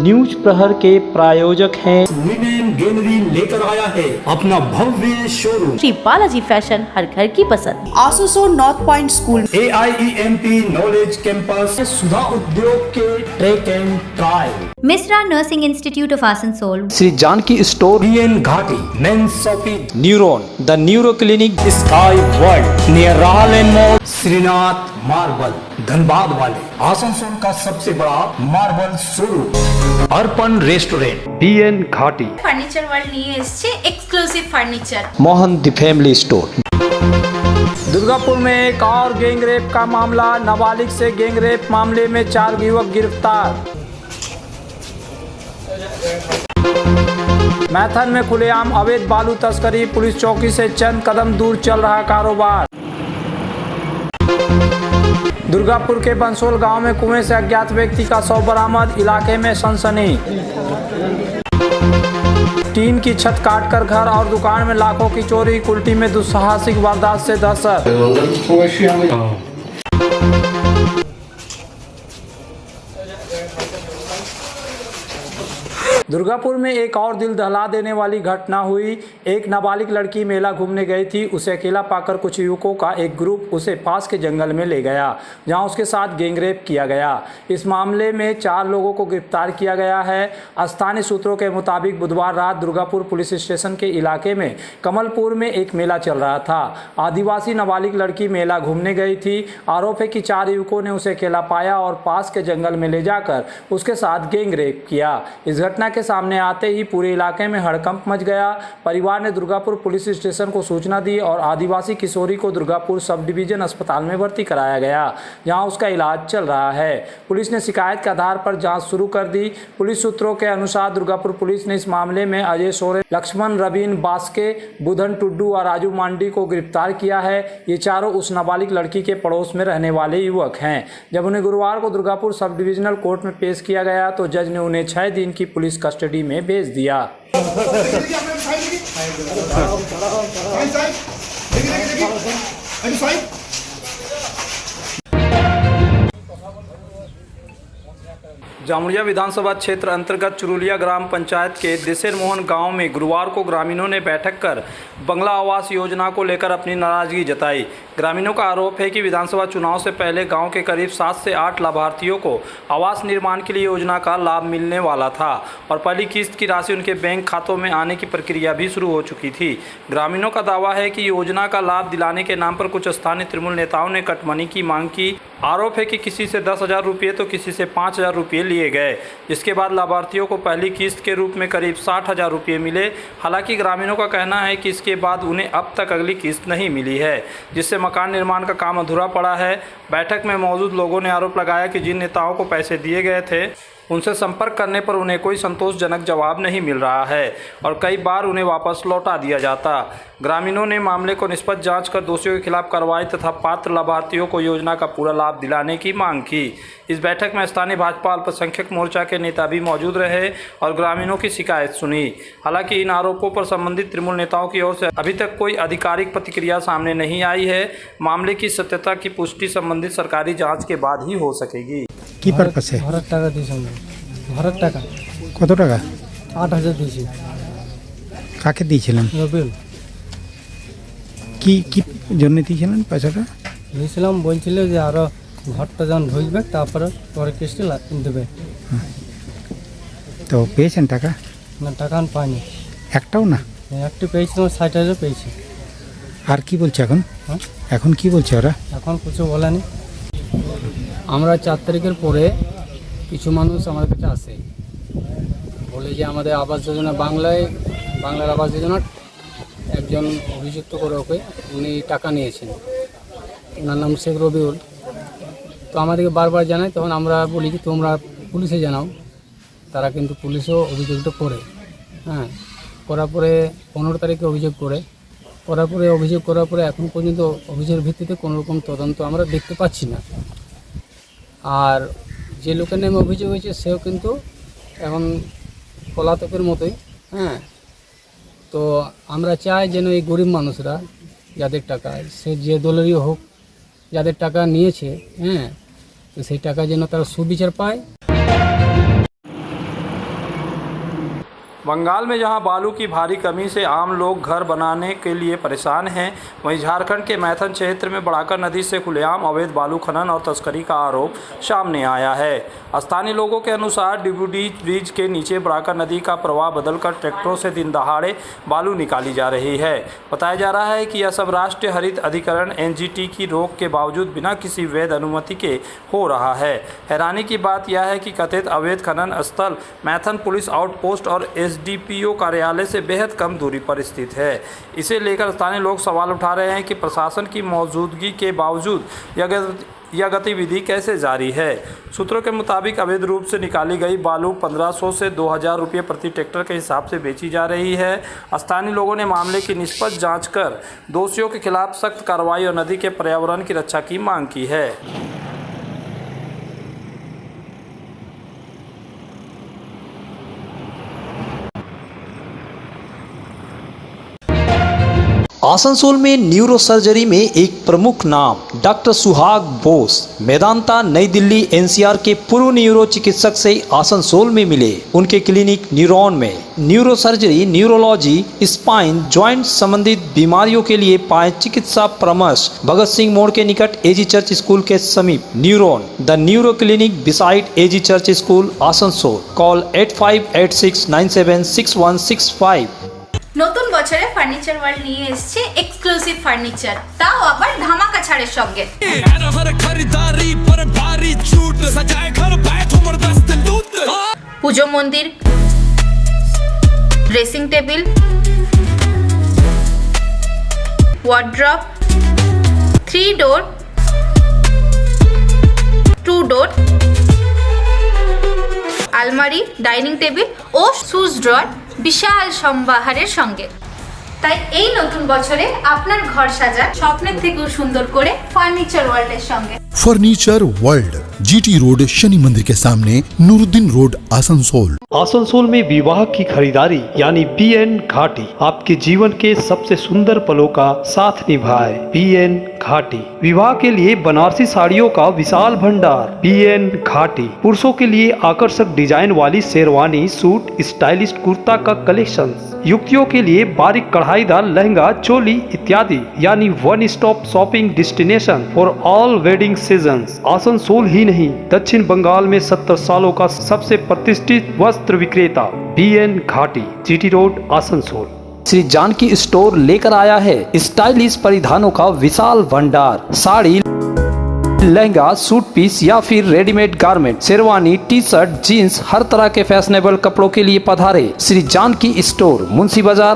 News प्रहर के प्रायोजक हैं विमेन गैलरी लेकर आया है अपना भव्य शोरूम। श्री बालाजी फैशन, हर घर की पसंद। आसोसो north point school, AIEMP knowledge campus, Sudha Udyog के track and trial, Mishra nursing institute of Asansol, Shri Janki store, BN Ghati, men's shopping, neuron the neuro clinic, sky world near राहल and mall, Shrinath marble Dhanbad वाले, आसनसोल का सबसे बड़ा marble showroom, Arpan restaurant, BN Ghati, furniture world নিয়ে এসেছে exclusive furniture. Mohan the family store. Durgapur में एक और गैंगरेप का मामला। नाबालिग से गैंगरेप मामले में 4 युवक गिरफ्तार। मैथन में खुलेआम अवैध बालू तस्करी, पुलिस चौकी से चंद कदम दूर चल रहा कारोबार। दुर्गापुर के बंसोल गांव में कुएं से अज्ञात व्यक्ति का शव बरामद, इलाके में सनसनी। टीन की छत काटकर घर और दुकान में लाखों की चोरी, कुल्टी में दुस्साहसिक वारदात से दहशत। दुर्गापुर में एक और दिल दहला देने वाली घटना हुई। एक नाबालिग लड़की मेला घूमने गई थी। उसे अकेला पाकर कुछ युवकों का एक ग्रुप उसे पास के जंगल में ले गया, जहां उसके साथ गैंगरेप किया गया। इस मामले में 4 लोगों को गिरफ्तार किया गया है। स्थानीय सूत्रों के मुताबिक बुधवार रात दुर्गापुर पुलिस स्टेशन के इलाके में कमलपुर में एक मेला चल रहा था। आदिवासी नाबालिग लड़की मेला घूमने गई थी। आरोप है कि 4 युवकों ने उसे अकेला पाया और पास के जंगल में ले जाकर उसके साथ गैंगरेप किया। इस घटना के सामने आते ही पूरे इलाके में हड़कंप मच गया। परिवार ने दुर्गापुर पुलिस स्टेशन को सूचना दी और आदिवासी किशोरी को दुर्गापुर सब डिवीजन अस्पताल में भर्ती कराया गया, जहां उसका इलाज चल रहा है। पुलिस ने शिकायत के आधार पर जांच शुरू कर दी। पुलिस सूत्रों के अनुसार दुर्गापुर पुलिस ने इस मामले में अजय सोरेन, लक्ष्मण रवीन बास्के, बुधन टुड्डू और राजू मांडी को गिरफ्तार किया है। ये चारों उस नाबालिग लड़की के पड़ोस में रहने वाले युवक हैं। जब उन्हें गुरुवार को दुर्गापुर सब डिविजनल कोर्ट में पेश किया गया तो जज ने उन्हें 6 दिन की पुलिस कस्टडी में भेज दिया। जामुरिया विधानसभा क्षेत्र अंतर्गत चुरुलिया ग्राम पंचायत के देसेर मोहन गांव में गुरुवार को ग्रामीणों ने बैठक कर बंगला आवास योजना को लेकर अपनी नाराजगी जताई। ग्रामीणों का आरोप है कि विधानसभा चुनाव से पहले गांव के करीब 7 से 8 लाभार्थियों को आवास निर्माण के लिए योजना का लाभ मिलने वाला था और पहली किस्त की राशि उनके बैंक खातों में आने की प्रक्रिया भी शुरू हो चुकी थी। ग्रामीणों का दावा है कि योजना का लाभ दिलाने के नाम पर कुछ स्थानीय तृणमूल नेताओं ने कटमनी की मांग की। आरोप है कि किसी से 10,000 रुपये तो किसी से 5,000 रुपये लिए गए, जिसके बाद लाभार्थियों को पहली किस्त के रूप में करीब 60,000 रुपये मिले। हालांकि ग्रामीणों का कहना है कि इसके बाद उन्हें अब तक अगली किस्त नहीं मिली है, जिससे मकान निर्माण का काम अधूरा पड़ा है। बैठक में मौजूद लोगों ने आरोप लगाया कि जिन नेताओं को पैसे दिए गए थे उनसे संपर्क करने पर उन्हें कोई संतोषजनक जवाब नहीं मिल रहा है और कई बार उन्हें वापस लौटा दिया जाता। ग्रामीणों ने मामले को निष्पक्ष जांच कर दोषियों के खिलाफ कार्रवाई तथा पात्र लाभार्थियों को योजना का पूरा लाभ दिलाने की मांग की। इस बैठक में स्थानीय भाजपा अल्पसंख्यक मोर्चा के नेता भी मौजूद रहे और ग्रामीणों की शिकायत सुनी। हालांकि इन आरोपों पर संबंधित तृणमूल नेताओं की ओर से अभी तक कोई आधिकारिक प्रतिक्रिया सामने नहीं आई है। मामले की सत्यता की पुष्टि संबंधित सरकारी जाँच के बाद ही हो सकेगी। কি পারপাসে ঘরের টাকা দিয়েছিলাম, ঘরের টাকা কত টাকা? 8,000 দিয়েছি। কাকে দিয়েছিলেন? রবিউল কি কি জন্য দিয়েছিলেন পয়সাটা? দিয়েছিলাম, বলছিল যে আরও ঘরটা যখন ঢুকবে তারপরে পরে কিস্তি দেবে। তো পেয়েছেন টাকা? না, টাকা আমি পাইনি, একটাও না। একটু পেয়েছিলাম, 60,000 পেয়েছি। আর কি বলছে এখন? হ্যাঁ, এখন কি বলছে ওরা? এখন কিছু বলেনি। আমরা 4 তারিখের পরে কিছু মানুষ আমাদের কাছে আসে, বলে যে আমাদের আবাস যোজনা বাংলার আবাস যোজনার একজন অভিযুক্ত করে ওকে উনি টাকা নিয়েছেন, ওনার নাম শেখ রবিউল। তো আমাদেরকে বারবার জানায়, তখন আমরা বলি যে তোমরা পুলিশে জানাও। তারা কিন্তু পুলিশও অভিযোগটা করে, হ্যাঁ, করার পরে 15 তারিখে অভিযোগ করার পরে এখন পর্যন্ত অভিযোগের ভিত্তিতে কোনোরকম তদন্ত আমরা দেখতে পাচ্ছি না। আর যে লোকের নামে অভিযোগ হয়েছে সেও কিন্তু এখন পলাতকের মতোই, হ্যাঁ। তো আমরা চাই যেন এই গরিব মানুষরা যাদের টাকা, সে যে দলেরই হোক, যাদের টাকা নিয়েছে, হ্যাঁ, তো সেই টাকা যেন তারা সুবিচার পায়। बंगाल में जहां बालू की भारी कमी से आम लोग घर बनाने के लिए परेशान हैं, वहीं झारखंड के मैथन क्षेत्र में बढ़ाकर नदी से खुलेआम अवैध बालू खनन और तस्करी का आरोप सामने आया है। स्थानीय लोगों के अनुसार डीबूडी ब्रिज के नीचे बढ़ाकर नदी का प्रवाह बदलकर ट्रैक्टरों से दिन दहाड़े बालू निकाली जा रही है। बताया जा रहा है कि यह सब राष्ट्रीय हरित अधिकरण (NGT) की रोक के बावजूद बिना किसी वैध अनुमति के हो रहा है। हैरानी की बात यह है कि कथित अवैध खनन स्थल मैथन पुलिस आउटपोस्ट और SDPO कार्यालय से बेहद कम दूरी पर स्थित है। इसे लेकर स्थानीय लोग सवाल उठा रहे हैं कि प्रशासन की मौजूदगी के बावजूद यह गतिविधि कैसे जारी है। सूत्रों के मुताबिक अवैध रूप से निकाली गई बालू 1500 से 2000 रुपये प्रति ट्रैक्टर के हिसाब से बेची जा रही है। स्थानीय लोगों ने मामले की निष्पक्ष जांच कर दोषियों के खिलाफ सख्त कार्रवाई और नदी के पर्यावरण की रक्षा की मांग की है। आसनसोल में न्यूरो सर्जरी में एक प्रमुख नाम डॉक्टर सुहाग बोस मेदांता नई दिल्ली NCR के पूर्व न्यूरो चिकित्सक से आसनसोल में मिले। उनके क्लिनिक न्यूरॉन में neuro surgery, neurology, spine, joint संबंधित बीमारियों के लिए पाए चिकित्सा परामर्श। भगत सिंह मोड़ के निकट AG चर्च स्कूल के समीप neuron the neuro clinic beside AG church school Asansol. Call 8586976165। নতুন বছরে ফার্নিচার ওয়ার্ল্ড নিয়ে এসেছে এক্সক্লুসিভ ফার্নিচার, তাও আবার ধামাকা ছাড়ের সঙ্গে। পুজো মন্দির, ড্রেসিং টেবিল, ওয়ার্ড্রপ, 3 ডোর, 2 ডোর, আলমারি, ডাইনিং টেবিল ও শুজ ড্রয়ার বিশাল সম্ভারের সঙ্গে। তাই এই নতুন বছরে আপনার ঘর সাজান স্বপ্নের থেকেও সুন্দর করে ফার্নিচার ওয়ার্ল্ডের সঙ্গে। Furniture world, GT road, Shani मंदिर के सामने, नूरुद्दीन रोड, आसनसोल। आसनसोल में विवाह की खरीदारी यानी BN घाटी आपके जीवन के सबसे सुंदर पलों का साथ निभाए। BN घाटी विवाह के लिए बनारसी साड़ियों का विशाल भंडार। BN घाटी पुरुषों के लिए आकर्षक डिजाइन वाली शेरवानी, सूट, स्टाइलिश कुर्ता का कलेक्शन, युवतियों के लिए बारीक कढ़ाईदार लहंगा, चोली इत्यादि, यानी one stop shopping destination for all wedding seasons. Asansol ही नहीं, दक्षिण बंगाल में 70 सालों का सबसे प्रतिष्ठित वस्त्र विक्रेता BN घाटी, GT road, Asansol. Shri Janki store लेकर आया है स्टाइलिश परिधानों का विशाल भंडार। साड़ी, लहंगा, सूट पीस या फिर readymade garment, sherwani, t-shirt, jeans, हर तरह के फैशनेबल कपड़ों के लिए पधारे श्री जानकी स्टोर, मुंशी बाजार।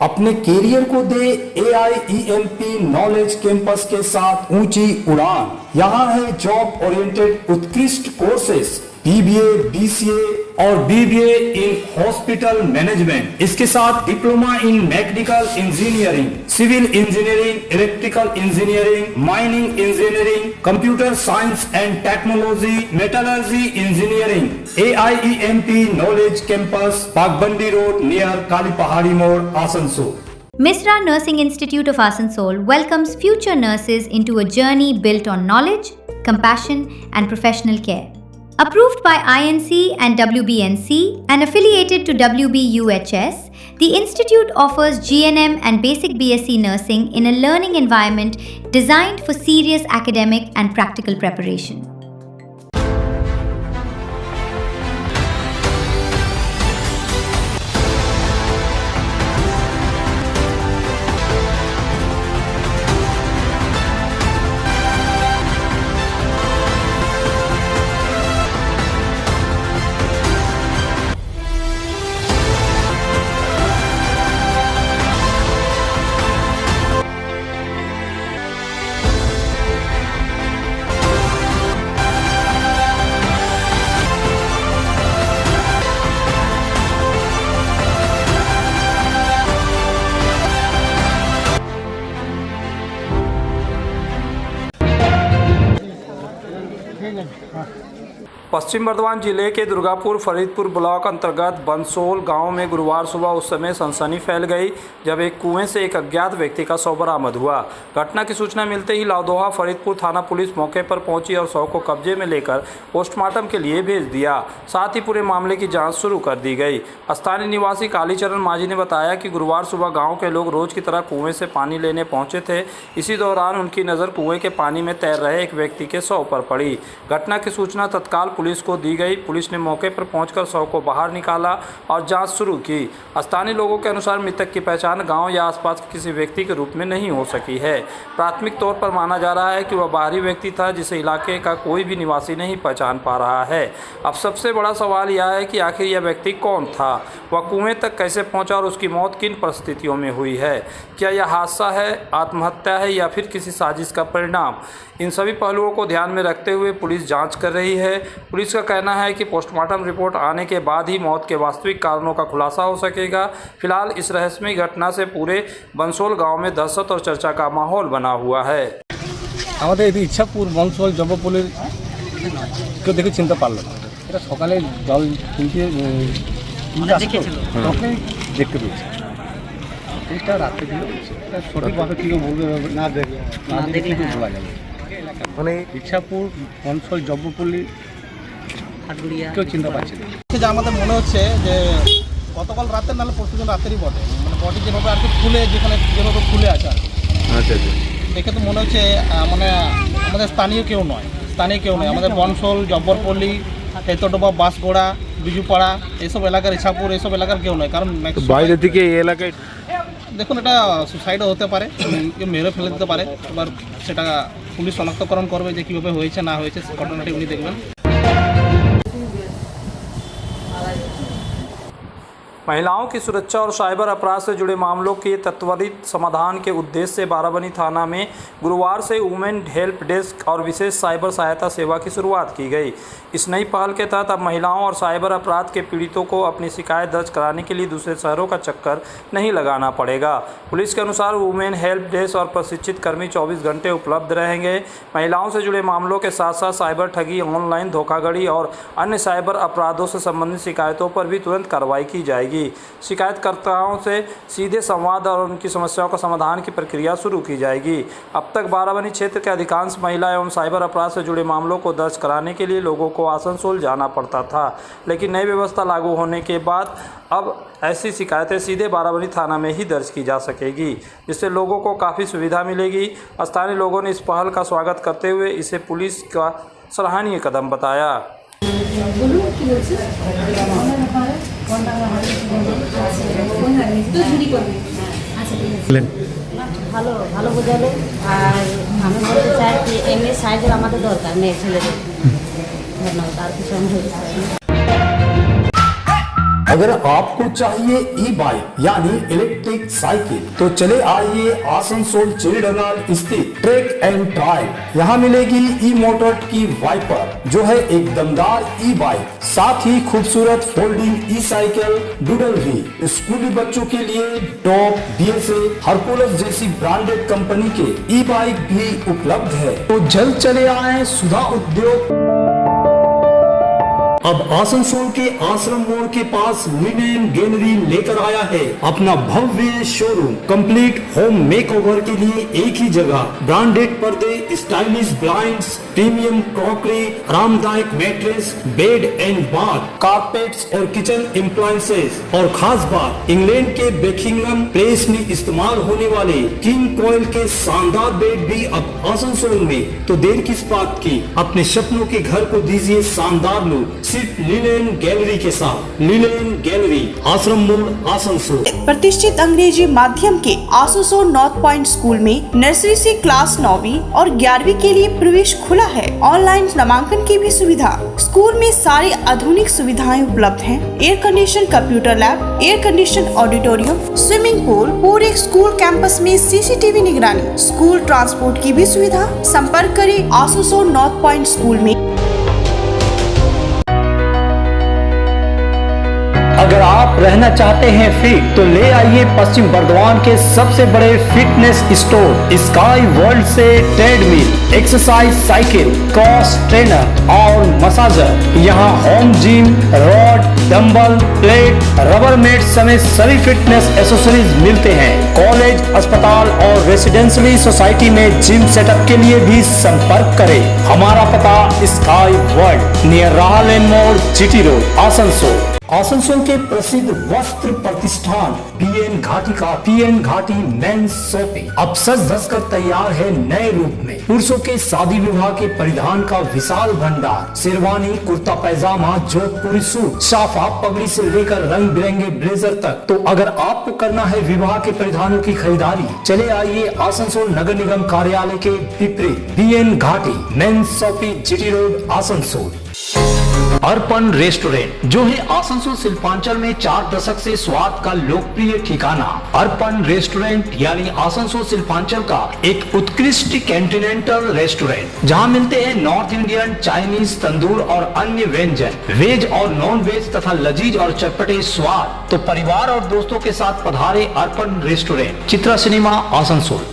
अपने कैरियर को दे AIEMP नॉलेज कैंपस के साथ ऊंची उड़ान। यहाँ है जॉब ओरिएंटेड उत्कृष्ट कोर्सेस, BBA, BCA और BBA इन हॉस्पिटल मैनेजमेंट। इसके साथ diploma in mechanical engineering, civil engineering, electrical engineering, mining engineering, computer science and technology, metallurgy engineering. AIEMP knowledge campus, Pakbandi road near Kali Pahari मोड़, Asansol. Misra Nursing Institute of Asansol welcomes future nurses into a journey built on knowledge, compassion, and professional care. Approved by INC and WBNC and affiliated to WBUHS, the institute offers GNM and basic BSc nursing in a learning environment designed for serious academic and practical preparation. पश्चिम बर्धमान जिले के Durgapur Faridpur block अंतर्गत बंसोल गांव में गुरुवार सुबह उस समय सनसनी फैल गई जब एक कुएं से एक अज्ञात व्यक्ति का शव बरामद हुआ। घटना की सूचना मिलते ही लाउदोहा फरीदपुर थाना पुलिस मौके पर पहुंची और शव को कब्जे में लेकर पोस्टमार्टम के लिए भेज दिया। साथ ही पूरे मामले की जाँच शुरू कर दी गई। स्थानीय निवासी कालीचरण माझी ने बताया कि गुरुवार सुबह गाँव के लोग रोज की तरह कुएं से पानी लेने पहुँचे थे। इसी दौरान उनकी नज़र कुएं के पानी में तैर रहे एक व्यक्ति के शव पर पड़ी। घटना की सूचना तत्काल पुलिस को दी गई। पुलिस ने मौके पर पहुंचकर शव को बाहर निकाला और जांच शुरू की। स्थानीय लोगों के अनुसार मृतक की पहचान गांव या आसपास के किसी व्यक्ति के रूप में नहीं हो सकी है। प्राथमिक तौर पर माना जा रहा है कि वह बाहरी व्यक्ति था जिसे इलाके का कोई भी निवासी नहीं पहचान पा रहा है। अब सबसे बड़ा सवाल यह है कि आखिर यह व्यक्ति कौन था, वह कुएं तक कैसे पहुंचा और उसकी मौत किन परिस्थितियों में हुई है। क्या यह हादसा है, आत्महत्या है या फिर किसी साजिश का परिणाम। इन सभी पहलुओं को ध्यान में रखते हुए पुलिस जांच कर रही है। पुलिस का कहना है कि पोस्टमार्टम रिपोर्ट आने के बाद ही मौत के वास्तविक कारणों का खुलासा हो सकेगा। फिलहाल इस रहस्यमयी घटना से पूरे बंसोल गांव में दहशत और चर्चा का माहौल बना हुआ है। আমাদের ইচ্ছাপুর বংশল জবপুলের কেউ দেখে চিনতে পারলো না। এটা সকালে জল তুলতে তখনই দেখতে পেয়েছি। এটা রাত্রে দিল সঠিকভাবে কী বলবে না দেখলে বলা যাবে। মানে ইচ্ছাপুর বংশল জবপল্লী কেউ চিনতে পারছে না। যে আমাদের মনে হচ্ছে যে গতকাল রাতে নাহলে পরশুদিন রাতেরই বটে, মানে বডি যেভাবে আর কি ফুলে যেভাবে ফুলে আছে আর আচ্ছা দেখে তো মনে হচ্ছে মানে আমাদের স্থানীয় কেউ নয়, আমাদের বনসল জব্বরপল্লী তেতডোবা বাঁশগোড়া বিজুপাড়া এইসব এলাকার ইছাপুর এইসব এলাকার কেউ নয়। কারণ বাইরে থেকে এই এলাকায় দেখুন এটা সুসাইডও হতে পারে, কেউ মেরে ফেলে দিতে পারে। এবার সেটা পুলিশ শনাক্তকরণ করবে যে কীভাবে হয়েছে না হয়েছে ঘটনাটি উনি দেখবেন। महिलाओं की सुरक्षा और साइबर अपराध से जुड़े मामलों के त्वरित समाधान के उद्देश्य से बाराबनी थाना में गुरुवार से वुमेन हेल्प डेस्क और विशेष साइबर सहायता सेवा की शुरुआत की गई। इस नई पहल के तहत अब महिलाओं और साइबर अपराध के पीड़ितों को अपनी शिकायत दर्ज कराने के लिए दूसरे शहरों का चक्कर नहीं लगाना पड़ेगा। पुलिस के अनुसार वुमेन हेल्प डेस्क और प्रशिक्षित कर्मी 24 घंटे उपलब्ध रहेंगे। महिलाओं से जुड़े मामलों के साथ साथ साइबर ठगी, ऑनलाइन धोखाधड़ी और अन्य साइबर अपराधों से संबंधित शिकायतों पर भी तुरंत कार्रवाई की जाएगी। शिकायतकर्ताओं से सीधे संवाद और उनकी समस्याओं का समाधान की प्रक्रिया शुरू की जाएगी। अब तक बाराबनी क्षेत्र के अधिकांश महिला एवं साइबर अपराध से जुड़े मामलों को दर्ज कराने के लिए लोगों को आसनसोल जाना पड़ता था, लेकिन नई व्यवस्था लागू होने के बाद अब ऐसी शिकायतें सीधे बाराबनी थाना में ही दर्ज की जा सकेगी, जिससे लोगों को काफ़ी सुविधा मिलेगी। स्थानीय लोगों ने इस पहल का स्वागत करते हुए इसे पुलिस का सराहनीय कदम बताया। ভালো ভালো বোঝালো আর আমি বলতে চাই কি এমনি সাইজের আমাদের দরকার মেয়ে ছেলেদের ধন্যবাদ আর কিছু আমি বলতে চাই না। अगर आपको चाहिए ई बाइक यानी इलेक्ट्रिक साइकिल तो चले आइए आसनसोल चिड़डनाल स्थित ट्रैक एंड ड्राइव। यहाँ मिलेगी ई मोटर की वाइपर जो है एक दमदार ई बाइक, साथ ही खूबसूरत फोल्डिंग ई साइकिल डूडल भी। स्कूली बच्चों के लिए टॉप, BSA, हरकुलस जैसी ब्रांडेड कंपनी के ई बाइक भी उपलब्ध है। तो जल्द चले आए सुधा उद्योग। अब आसनसोल के आश्रम मोड़ के पास लिनेन गैलरी लेकर आया है अपना भव्य शोरूम। कंप्लीट होम मेकओवर के लिए एक ही जगह, ब्रांडेड पर्दे, स्टाइलिश ब्लाइंड्स, प्रीमियम क्रॉकरी, आरामदायक mattress, bed and bath, carpets और किचन एप्लायंसेस। और खास बात, इंग्लैंड के बेकिंगम प्लेस में इस्तेमाल होने वाले किंग कोयल के शानदार बेड भी अब आसनसोल में। तो देर किस बात की, अपने सपनों के घर को दीजिए शानदार लुक सिर्फ लिनेन गैलरी के साथ। लिनेन गैलरी, आश्रम मोड़, आसनसोल। प्रतिष्ठित अंग्रेजी माध्यम के आसनसोल नॉर्थ पॉइंट स्कूल में नर्सरी से क्लास 9वीं और 11वीं के लिए प्रवेश खुला है। ऑनलाइन नामांकन की भी सुविधा। स्कूल में सारी आधुनिक सुविधाएं उपलब्ध हैं। Air condition computer lab, air condition auditorium, swimming pool, पूरे स्कूल कैंपस में CCTV निगरानी, स्कूल ट्रांसपोर्ट की भी सुविधा। संपर्क करें आसनसोल नॉर्थ पॉइंट स्कूल में। अगर अगर आप रहना चाहते हैं फिट तो ले आइए पश्चिम बर्दवान के सबसे बड़े फिटनेस स्टोर स्काई वर्ल्ड से treadmill, exercise cycle, cross trainer और मसाजर। यहाँ home gym, rod, dumbbell, plate, rubber mat समेत सभी फिटनेस एसेसरीज मिलते हैं। कॉलेज, अस्पताल और रेसिडेंशियली सोसाइटी में जिम सेटअप के लिए भी संपर्क करें। हमारा पता स्काई वर्ल्ड, नियर राहलेन मोड़, जीटी रोड, आसनसोल। आसनसोल के प्रसिद्ध वस्त्र प्रतिष्ठान पीएन घाटी का पीएन घाटी मेंस शॉपिंग अब सज धज कर तैयार है नए रूप में। पुरुषों के शादी विवाह के परिधान का विशाल भंडार, शेरवानी, कुर्ता पैजामा, जोधपुरी सूट, साफा, पगड़ी से लेकर रंग बिरंगे ब्लेजर तक। तो अगर आपको करना है विवाह के परिधानों की खरीदारी, चले आइए आसनसोल नगर निगम कार्यालय के विपरीत PN Ghati men's shopping, GT road, Asansol. Arpan restaurant जो है आसनसोल शिल्पांचल में 4 दशक से स्वाद का लोकप्रिय ठिकाना। अर्पण रेस्टोरेंट यानी आसनसोल शिल्पांचल का एक उत्कृष्ट कॉन्टिनेंटल रेस्टोरेंट जहां मिलते हैं नॉर्थ इंडियन, चाइनीज, तंदूर और अन्य व्यंजन, वेज और नॉन वेज तथा लजीज और चटपटे स्वाद। तो परिवार और दोस्तों के साथ पधारे अर्पण रेस्टोरेंट, चित्रा सिनेमा, आसनसोल।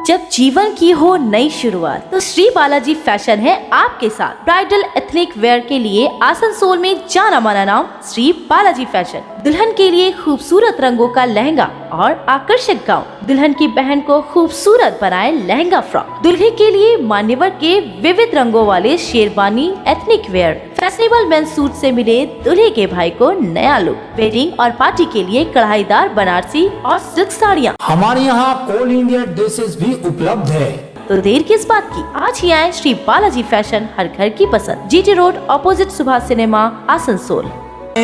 जब जीवन की हो नई शुरुआत तो श्री बालाजी फैशन है आपके साथ। ब्राइडल एथनिक वेयर के लिए आसनसोल में जाना माना नाम श्री बालाजी फैशन। दुल्हन के लिए खूबसूरत रंगों का लहंगा और आकर्षक गाउन, दुल्हन की बहन को खूबसूरत बनाए लहंगा फ्रॉक, दुल्हे के लिए मान्यवर के विविध रंगों वाले sherwani, ethnic wear, fashionable men's suit से मिले दूल्हे के भाई को नया लुक, वेडिंग और पार्टी के लिए कढ़ाईदार बनारसी और सिल्क साड़ियाँ। हमारे यहाँ ऑल इंडिया ड्रेसेस भी उपलब्ध है। तो देर किस बात की, आज ही आए श्री बालाजी फैशन, हर घर की पसंद, GT road, opposite Subhash cinema, Asansol.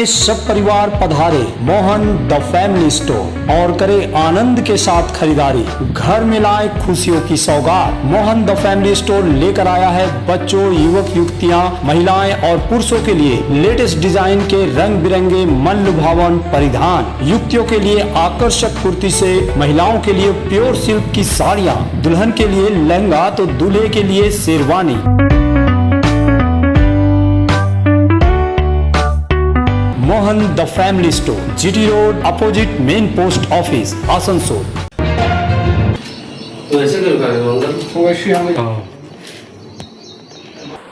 सब परिवार पधारे मोहन द फैमिली स्टोर और करे आनंद के साथ खरीदारी, घर में लाए खुशियों की सौगात। मोहन द फैमिली स्टोर लेकर आया है बच्चों, युवक युवतियां, महिलाएं और पुरुषों के लिए लेटेस्ट डिजाइन के रंग बिरंगे मन लुभावन परिधान, युवतियों के लिए आकर्षक कुर्ती से महिलाओं के लिए प्योर सिल्क की साड़ियाँ, दुल्हन के लिए लहंगा तो दूल्हे के लिए sherwani. Mohan the family store, GT road, opposite main post office, Asansol.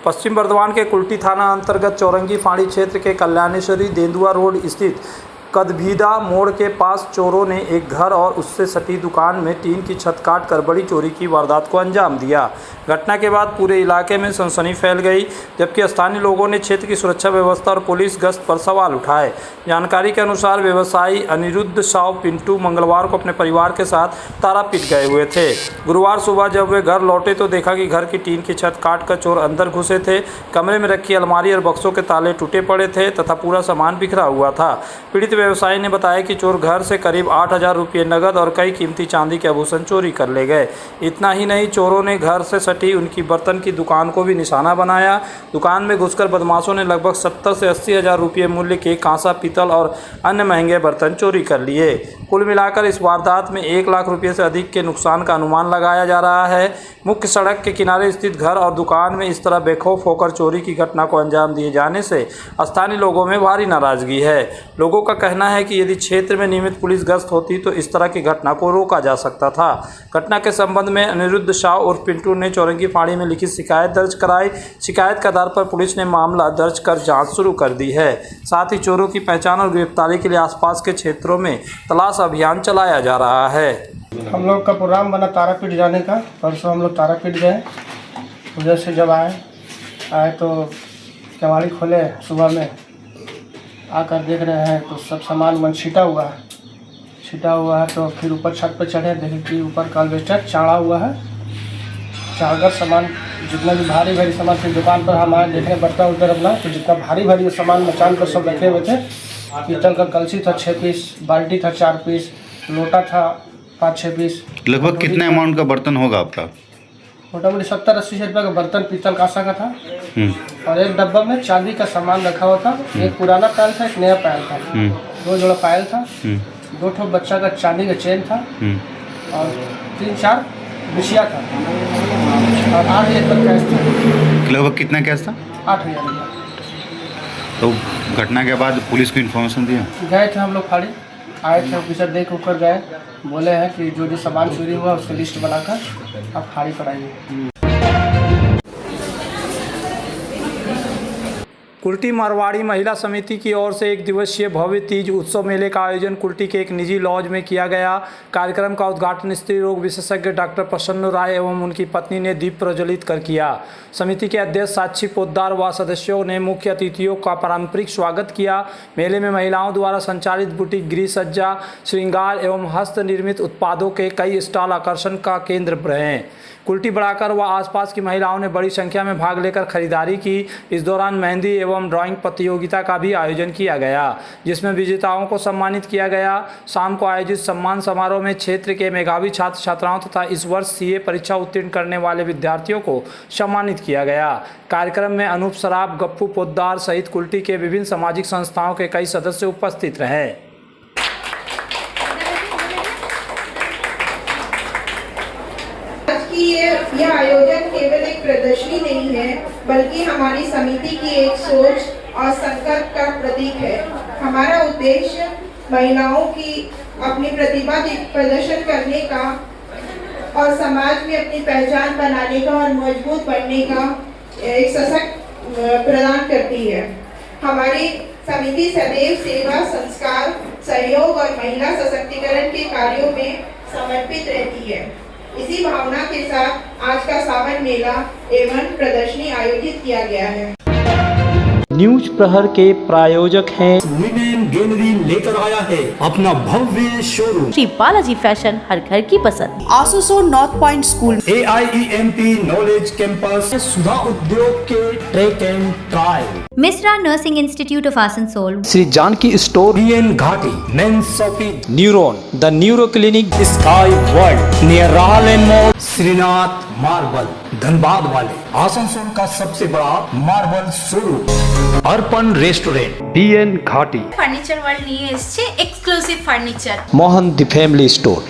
Paschim Burdwan के कुल्टी थाना अंतर्गत चौरंगी फाड़ी क्षेत्र के कल्याणेश्वरी देंदुआ रोड स्थित कदभीदा मोड़ के पास चोरों ने एक घर और उससे सटी दुकान में टीन की छत काट कर बड़ी चोरी की वारदात को अंजाम दिया। घटना के बाद पूरे इलाके में सनसनी फैल गई, जबकि स्थानीय लोगों ने क्षेत्र की सुरक्षा व्यवस्था और पुलिस गश्त पर सवाल उठाए। जानकारी के अनुसार व्यवसायी अनिरुद्ध साव पिंटू मंगलवार को अपने परिवार के साथ तारापीठ गए हुए थे। गुरुवार सुबह जब वे घर लौटे तो देखा कि घर की टीन की छत काट कर चोर अंदर घुसे थे। कमरे में रखी अलमारी और बक्सों के ताले टूटे पड़े थे तथा पूरा सामान बिखरा हुआ था। पीड़ित व्यवसायी ने बताया कि चोर घर से करीब 8,000 रुपये नगद और कई कीमती चांदी के आभूषण चोरी कर ले गए। इतना ही नहीं, चोरों ने घर से सटी उनकी बर्तन की दुकान को भी निशाना बनाया। दुकान में घुसकर बदमाशों ने लगभग 70 से 80,000 रुपये मूल्य के कांसा, पीतल और अन्य महंगे बर्तन चोरी कर लिए। कुल मिलाकर इस वारदात में 1 लाख रुपये से अधिक के नुकसान का अनुमान लगाया जा रहा है। मुख्य सड़क के किनारे स्थित घर और दुकान में इस तरह बेखौफ होकर चोरी की घटना को अंजाम दिए जाने से स्थानीय लोगों में भारी नाराजगी है। लोगों का कहना है कि यदि क्षेत्र में नियमित पुलिस गश्त होती तो इस तरह की घटना को रोका जा सकता था। घटना के संबंध में अनिरुद्ध शाह और पिंटू ने चौरंगी फाड़ी में लिखित शिकायत दर्ज कराई। शिकायत के आधार पर पुलिस ने मामला दर्ज कर जांच शुरू कर दी है। साथ ही चोरों की पहचान और गिरफ्तारी के लिए आसपास के क्षेत्रों में तलाश अभियान चलाया जा रहा है। हम लोग का प्रोग्राम बना तारापीठ जाने का। परसों हम लोग तारापीठ गए, उधर से जब आए तो केवाड़ी खोले, सुबह में आकर देख रहे हैं तो सब सामान मन छिटा हुआ है। तो फिर ऊपर छत पे चढ़े, देखे कि ऊपर का अल्वेस्टर चाड़ा हुआ है। चाड़कर सामान जितना भी भारी भारी सामान फिर दुकान पर हम आए, देखने बर्तन उधर अपना, तो जितना भारी भारी सामान मचान पर सब रखे हुए थे। पीतल का कलसी था 6 पीस, बाल्टी था 4 पीस, लोटा था 5-6 पीस। लगभग कितने अमाउंट का बर्तन होगा आपका? मोटा मोटी 70-80 रुपये का बर्तन पीतल कांसा का था। और एक डब्बा में चांदी का सामान रखा हुआ था। एक पुराना पायल था, एक नया पायल था। 2 जोड़ा पायल था। 2 ठो बच्चा का चांदी का चेन था। और 3-4 बिछिया था। और 8,000 कैश था। लगभग कितना कैश था? 8,000 रुपया। तो घटना के बाद पुलिस को इन्फॉर्मेशन दिया? गए थे हम लोग फाड़ी, आए थे ऑफिसर देख ऊपर गए, बोले हैं कि जो जो सामान चोरी हुआ उसकी लिस्ट बनाकर आप फाड़ी पर आइए। कुल्टी मारवाड़ी महिला समिति की ओर से एक दिवसीय भव्य तीज उत्सव मेले का आयोजन कुल्टी के एक निजी लॉज में किया गया। कार्यक्रम का उद्घाटन स्त्री रोग विशेषज्ञ डॉक्टर प्रसन्न राय एवं उनकी पत्नी ने दीप प्रज्वलित कर किया। समिति के अध्यक्ष साक्षी पोद्दार व सदस्यों ने मुख्य अतिथियों का पारंपरिक स्वागत किया। मेले में महिलाओं द्वारा संचालित बुटीक, गृह सज्जा, श्रृंगार एवं हस्त निर्मित उत्पादों के कई स्टॉल आकर्षण का केंद्र रहे। कुल्टी बढ़ाकर व आसपास की महिलाओं ने बड़ी संख्या में भाग लेकर खरीदारी की। इस दौरान मेहंदी एवं ड्राइंग प्रतियोगिता का भी आयोजन किया गया, जिसमें विजेताओं को सम्मानित किया गया। शाम को आयोजित सम्मान समारोह में क्षेत्र के मेधावी छात्र छात्राओं तथा इस वर्ष सीए परीक्षा उत्तीर्ण करने वाले विद्यार्थियों को सम्मानित किया गया। कार्यक्रम में अनूप सराफ, गप्पू पोद्दार सहित कुल्टी के विभिन्न सामाजिक संस्थाओं के कई सदस्य उपस्थित रहे। यह आयोजन केवल एक प्रदर्शनी नहीं है, बल्कि हमारी समिति की एक सोच और संकल्प का प्रतीक है। हमारा उद्देश्य महिलाओं की अपनी प्रतिभा प्रदर्शन करने का और समाज में अपनी पहचान बनाने का और मजबूत बनने का एक सशक्त प्रदान करती है। हमारी समिति सदैव सेवा, संस्कार, सहयोग और महिला सशक्तिकरण के कार्यों में समर्पित रहती है। इसी भावना के साथ आज का सावन मेला एवं प्रदर्शनी आयोजित किया गया है। न्यूज प्रहर के प्रायोजक हैं विमेन गैलरी लेकर आया है अपना भव्य शोरूम। श्री बालाजी फैशन, हर घर की पसंद। आसुसो north point school, AIEMP knowledge campus, Sudha Udyog के track and trial, Mishra nursing institute of Asansol, Shri Janki store, BN Ghati, men's shopping, neuron, the neuro clinic, sky world near राहल and mall, Shrinath marble, Dhanbad वाले, आसनसोल का सबसे बड़ा marble showroom, Arpan restaurant, BN Ghati, furniture world নিয়ে এসেছে exclusive furniture, Mohan the family store.